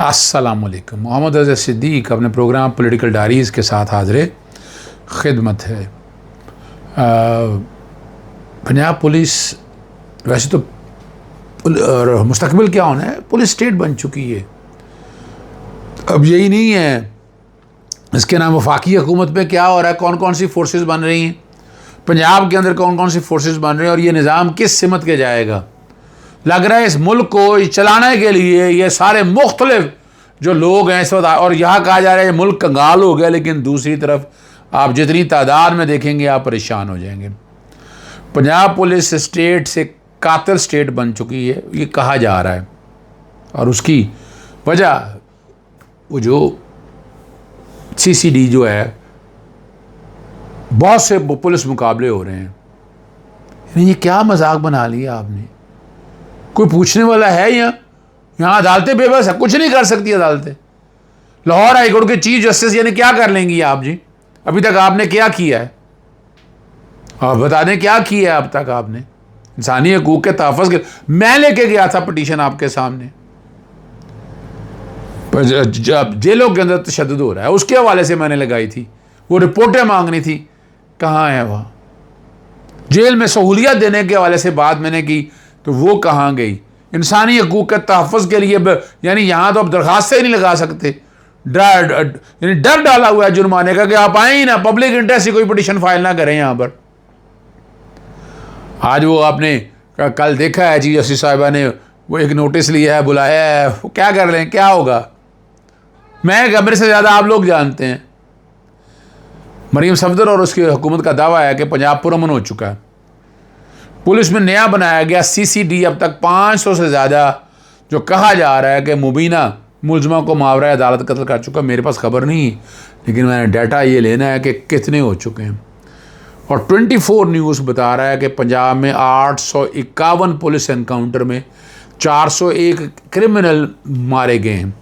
अस्सलामुअलैकुम। मोहम्मद अज़हर सिद्दीक़ अपने programme political diaries के साथ हाज़िर ख़िदमत है। पंजाब पुलिस वैसे तो मुस्तकबिल क्या होना है, पुलिस स्टेट बन चुकी है। अब यही नहीं है इसके नाम वफाकी हुकूमत में क्या हो रहा है, कौन कौन सी फोर्सेस बन रही हैं, पंजाब के अंदर कौन कौन सी फोर्सेस बन रही हैं और ये निज़ाम किस सिमत के जाएगा। लग रहा है इस मुल्क को चलाने के लिए ये सारे मुख्तलिफ जो लोग हैं इस वक्त, और यहाँ कहा जा रहा है ये मुल्क कंगाल हो गया, लेकिन दूसरी तरफ आप जितनी तादाद में देखेंगे आप परेशान हो जाएंगे। पंजाब पुलिस स्टेट से कातिल स्टेट बन चुकी है, ये कहा जा रहा है। और उसकी वजह वो जो CCD जो है, बहुत से पुलिस मुकाबले हो रहे हैं। ये क्या मजाक बना लिया आपने? कोई पूछने वाला है? यहाँ अदालतें बेबस है, कुछ नहीं कर सकती अदालतें। लाहौर हाई कोर्ट के चीफ जस्टिस यानी क्या कर लेंगी आप जी? अभी तक आपने क्या किया है? आप बता दें क्या किया है अब तक आपने इंसानी हकूक के तहफ़्फ़ुज़ के? मैं लेके गया था पिटीशन आपके सामने, जब जेलों के अंदर तशद्दुद हो रहा है उसके हवाले से मैंने लगाई थी, वो रिपोर्टें मांगनी थी, कहाँ है वह? जेल में सहूलियत देने के हवाले से बात मैंने की तो वो कहाँ गई? इंसानी हकूक के तहफ़्फ़ुज़ के लिए यानी यहाँ तो अब दरख्वास्तें ही नहीं लगा सकते। यानी डर डाला हुआ है जुर्माने का कि आप आए ही ना, पब्लिक इंटरेस्ट से कोई पिटीशन फाइल ना करें यहाँ पर। आज वो आपने कल देखा है जी जस्टिस साहिबा ने वो एक नोटिस लिया है, बुलाया है, वो क्या कर लें, क्या होगा? मैं मेरे से ज़्यादा आप लोग जानते हैं। मरीम सफदर और उसकी हुकूमत का दावा है कि पंजाब पुरअमन हो चुका है। पुलिस में नया बनाया गया CCD अब तक 500 से ज़्यादा जो कहा जा रहा है कि मुबीना मुलजमा को मावरा अदालत कत्ल कर चुका। मेरे पास खबर नहीं, लेकिन मैंने डाटा ये लेना है कि कितने हो चुके हैं। और 24 न्यूज़ बता रहा है कि पंजाब में 851 पुलिस एनकाउंटर में 401 क्रिमिनल मारे गए हैं।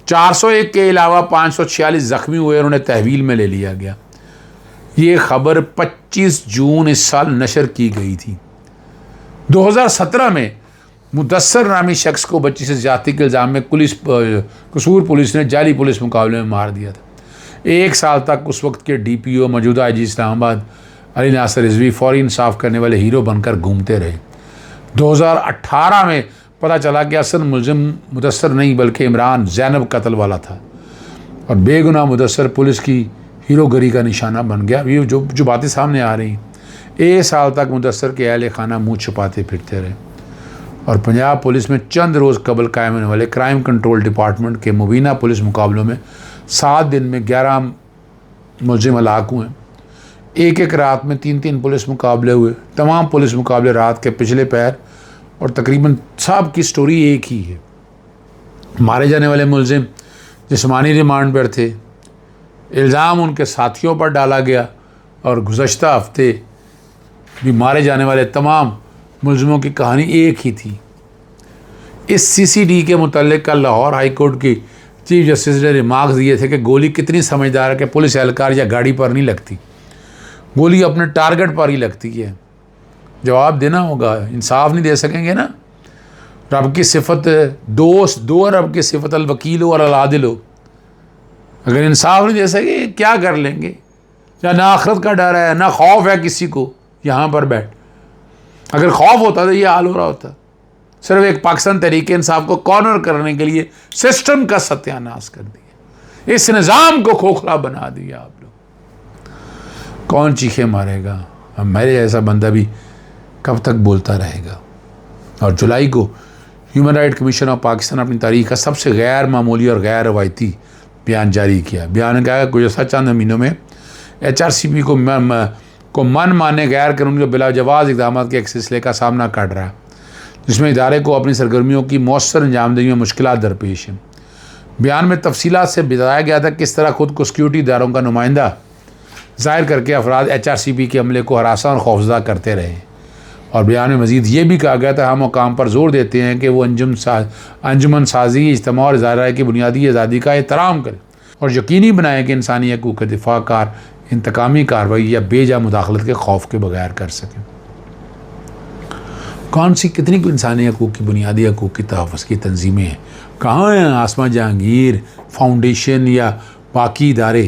401 के अलावा 546 ज़ख्मी हुए, उन्होंने तहवील में ले लिया गया। ये खबर 25 जून इस साल नशर की गई थी। 2017 में मुदस्सर नामी शख्स को बच्ची से ज्यादती के इल्ज़ाम में कसूर पुलिस ने जाली पुलिस मुकाबले में मार दिया था। 1 साल तक उस वक्त के DPO मौजूदा IG इस्लामाबाद अली नासिर रिजवी फौरी इंसाफ करने वाले हीरो बनकर घूमते रहे। 2018 में पता चला कि असल मुलजिम मुदस्सर नहीं बल्कि इमरान ज़ैनब कत्ल वाला था और बेगुनाह मुदस्सर पुलिस की हीरोगरी का निशाना बन गया। ये जो बातें सामने आ रही हैं। 1 साल तक मुदस्सर के अहले खाना मुँह छुपाते फिरते रहे। और पंजाब पुलिस में चंद रोज़ कबल कायम होने वाले क्राइम कंट्रोल डिपार्टमेंट के मुबीना पुलिस मुकाबलों में 7 दिन में 11 मुलजिम हलाक हुए। एक रात में 3 पुलिस मुकाबले हुए। तमाम पुलिस मुकाबले रात के पिछले पैर, और तकरीबन सब की स्टोरी एक ही है। मारे जाने वाले मुलजिम जिस्मानी रिमांड पर थे, इल्ज़ाम उनके साथियों पर डाला गया और गुज़श्ता हफ्ते भी मारे जाने वाले तमाम मुलजिमों की कहानी एक ही थी। इस CCD के मुतल्लिक़ कल लाहौर हाई कोर्ट की चीफ जस्टिस ने रिमार्क्स दिए थे कि गोली कितनी समझदार है कि पुलिस एहलकार या गाड़ी पर नहीं लगती, गोली अपने टारगेट पर ही लगती है। जवाब देना होगा, इंसाफ नहीं दे सकेंगे ना। रब की सिफत दोस्त दो, रब की सिफत अल वकील और अल आदिल हो। अगर इंसाफ नहीं दे सके क्या कर लेंगे? या ना आखिरत का डर है ना खौफ है किसी को यहाँ पर बैठ। अगर खौफ होता तो ये हाल हो रहा होता। सिर्फ एक पाकिस्तान तहरीक इंसाफ को कॉर्नर करने के लिए सिस्टम का सत्यानाश कर दिया, इस निज़ाम को खोखला बना दिया आप लोग। कौन चीखे मारेगा? अब मेरे जैसा बंदा भी कब तक बोलता रहेगा? और जुलाई को human right commission of Pakistan अपनी तारीख का सबसे गैर मामूली और गैर रवायती बयान जारी किया। बयान में कहा गुज़श्ता चंद महीनों में HRCP को मन माने गैर कानूनी और बिलाजवाज़ इक़दाम के एक सिलसिले का सामना कर रहा है, जिसमें इदारे को अपनी सरगर्मियों की मौसर अंजामदही में मुश्किलात दरपेश हैं। बयान में तफसीलात से बताया गया था किस तरह खुद को सिक्योरिटी इदारों का नुमाइंदा ज़ाहिर करके अफराद HRCP के अमले को हरासा और खौफजदा करते रहे। और बयान में मज़ीद ये भी कहा गया था हम मकाम पर जोर देते हैं कि वो अंजुमन साजी इज्तिमा और इज़हार की बुनियादी आज़ादी का एहतराम करें और यकीनी बनाएं कि इंसानी हकूक़ के दिफा कार इंतकामी कार्रवाई या बेजा मुदाखलत के खौफ के बगैर कर सकें। कौन सी कितनी इंसानी हकूक़ की बुनियादी हकूक़ की तहफ़्फ़ुज़ की तंजीमें हैं कहाँ हैं आसमा जहांगीर फाउंडेशन या बाकी इदारे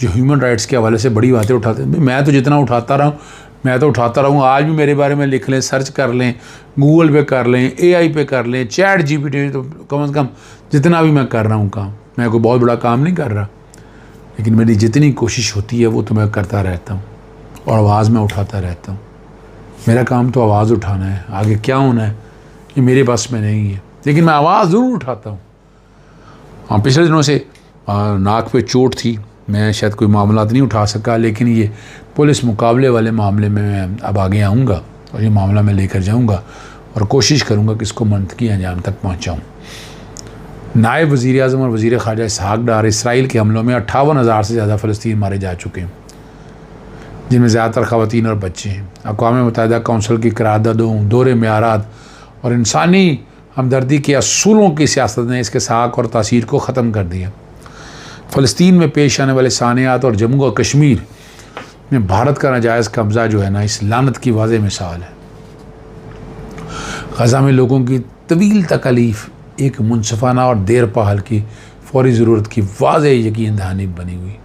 जो ह्यूमन राइट्स के हवाले से बड़ी बातें उठाते हैं? मैं तो जितना उठाता रहा हूँ, मैं तो उठाता रहूँ। आज भी मेरे बारे में लिख लें, सर्च कर लें, गूगल पे कर लें, AI पे कर लें, चैट GPT, तो कम से कम जितना भी मैं कर रहा हूँ काम, मैं कोई बहुत बड़ा काम नहीं कर रहा, लेकिन मेरी जितनी कोशिश होती है वो तो मैं करता रहता हूँ और आवाज़ में उठाता रहता हूँ। मेरा काम तो आवाज़ उठाना है, आगे क्या होना है ये मेरे बस में नहीं है, लेकिन मैं आवाज़ ज़रूर उठाता हूँ। हाँ, पिछले दिनों से नाक पे चोट थी, मैं शायद कोई मामला नहीं उठा सका, लेकिन ये पुलिस मुकाबले वाले मामले में मैं अब आगे आऊँगा और ये मामला मैं लेकर जाऊँगा और कोशिश करूँगा कि इसको मंतकी अंजाम तक पहुँचाऊँ। नायब वज़ीर आज़म और वज़ीर ख़ारजा इसहाक़ डार इसराइल के हमलों में 58,000 से ज़्यादा फ़लस्तीनी मारे जा चुके हैं, जिनमें ज़्यादातर ख़वातीन और बच्चे हैं। अक़वाम मुत्तहिदा कौंसिल की करारदादों, दोहरे मेयारात और इंसानी हमदर्दी के असूलों की सियासत ने इसके साख और तासीर को ख़त्म कर दिया। फ़लस्तीन में पेश आने वाले सानियात और जम्मू और कश्मीर में भारत का नाजायज़ कब्ज़ा जो है ना, इस लानत की वाज़ेह मिसाल है। ग़ज़ा में लोगों की तवील तकलीफ़ एक मुनसफ़ाना और देर पहल की फ़ौरी ज़रूरत की वाज़ेह यकीन दहानी बनी हुई।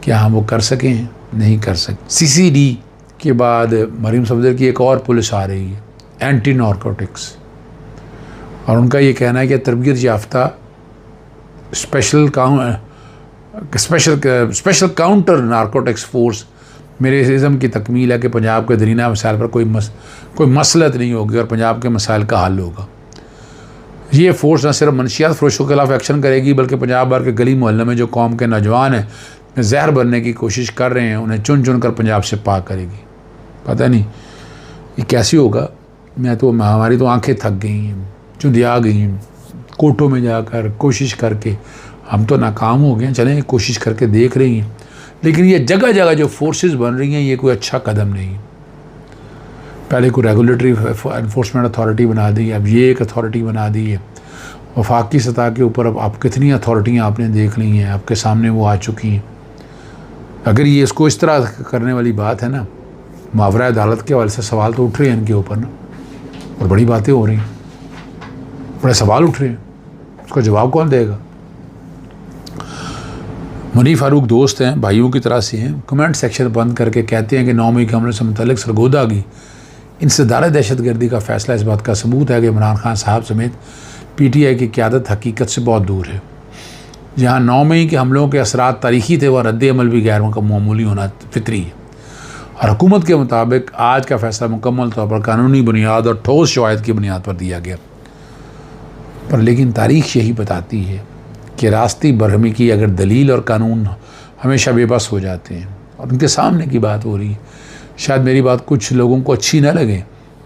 क्या हम वो कर सकें? नहीं कर सकते। CCD के बाद मरीम सफदर की एक और पुलिस आ रही है, एंटी नारकोटिक्स, और उनका ये कहना है कि तरबियत याफ्ता स्पेशल काउंटर नारकोटिक्स फोर्स मेरे इज़्म की तकमील है कि पंजाब के दरीना मसाइल पर कोई मसलत नहीं होगी और पंजाब के मसाइल का हल होगा। ये फोर्स न सिर्फ मनशियात फरोशों के खिलाफ एक्शन करेगी, बल्कि पंजाब भर के गली मोहल्ले में जो कौम के नौजवान हैं जहर बनने की कोशिश कर रहे हैं, उन्हें चुन चुन कर पंजाब से पाक करेगी। पता नहीं ये कैसे होगा। हमारी तो आंखें थक गई हैं, चुंधिया गई हैं, कोर्टों में जाकर कोशिश करके हम तो नाकाम हो गए हैं। चलें कोशिश करके देख रही हैं, लेकिन ये जगह जगह जो फोर्सेस बन रही हैं ये कोई अच्छा कदम नहीं है। पहले कोई रेगुलेटरी एनफोर्समेंट अथॉरिटी बना दी, अब ये एक अथॉरिटी बना दी है। वफाकी सतह के ऊपर अब कितनी अथॉरिटियाँ आपने देख ली हैं, आपके सामने वो आ चुकी हैं। अगर ये इसको इस तरह करने वाली बात है ना, मावरा अदालत के हवाले से सवाल तो उठ रहे हैं इनके ऊपर ना, और बड़ी बातें हो रही हैं, बड़े सवाल उठ रहे हैं, उसका जवाब कौन देगा? मुनीफ फारूक दोस्त हैं, भाइयों की तरह से हैं, कमेंट सेक्शन बंद करके कहते हैं कि 9 मई के हमले से मुतल्लिक सरगोदा की इंसदार दहशतगर्दी का फ़ैसला इस बात का सबूत है कि इमरान खान साहब समेत PTI की क़यादत हकीकत से बहुत दूर है। जहाँ 9 मई के हमलों के असरात तारीख़ी थे, वह रद्द-ए-अमल भी गैर मामूली होना फितरी है, और हुकूमत के मुताबिक आज का फ़ैसला मुकम्मल तौर पर कानूनी बुनियाद और ठोस शवाहिद की बुनियाद पर दिया गया। पर लेकिन तारीख़ यही बताती है कि रास्ती बरहमी की अगर दलील और कानून हमेशा बेबस हो जाते हैं, और उनके सामने की बात हो रही है। शायद मेरी बात कुछ लोगों को अच्छी न लगे,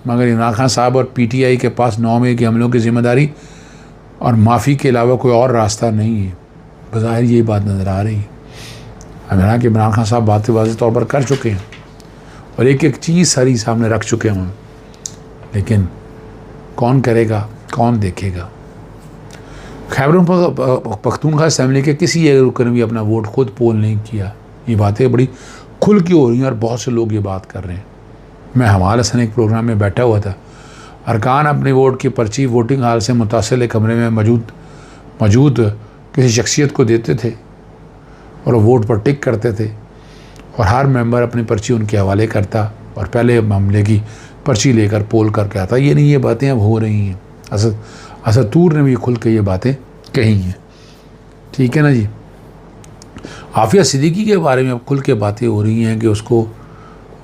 मगर इमरान खान साहब और PTI के पास 9 मई के हमलों की ज़िम्मेदारी और माफ़ी के अलावा कोई और रास्ता नहीं है। बज़ाहिर ये बात नज़र आ रही है। हालांकि इमरान खान साहब बातें वाज़ेह तौर पर कर चुके हैं और एक एक चीज़ सारी सामने रख चुके हैं, लेकिन कौन करेगा, कौन देखेगा? खैबर पख्तूनख्वा असेंबली के किसी एक रुकन ने भी अपना वोट खुद पोल नहीं किया। ये बातें बड़ी खुल की हो रही हैं और बहुत से लोग ये बात कर रहे हैं। मैं हमारे सन एक प्रोग्राम में बैठा हुआ था, अरकान अपने वोट की पर्ची वोटिंग हॉल से मुतासिल कमरे में मौजूद किसी शख्सियत को देते थे और वोट पर टिक करते थे, और हर मेंबर अपनी पर्ची उनके हवाले करता और पहले मामले की पर्ची लेकर पोल करके आता। ये नहीं, ये बातें अब हो रही हैं। असदूर ने भी खुल के ये बातें कही हैं, ठीक है ना जी। आफिया सिद्दीकी के बारे में अब खुल के बातें हो रही हैं कि उसको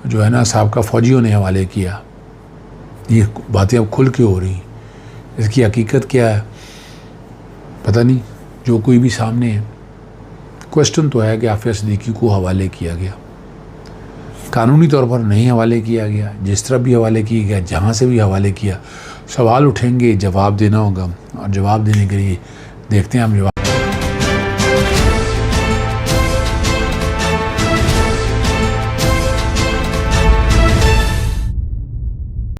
जो है ना साबका फ़ौजियों ने हवाले किया। ये बातें अब खुल के हो रही हैं। इसकी हकीकत क्या है पता नहीं। जो कोई भी सामने है, क्वेश्चन तो है कि आफिया सिद्दीकी को हवाले किया गया, कानूनी तौर पर नहीं हवाले किया गया, जिस तरह भी हवाले किया गया, जहाँ से भी हवाले किया, सवाल उठेंगे, जवाब देना होगा, और जवाब देने के लिए देखते हैं हम जवाब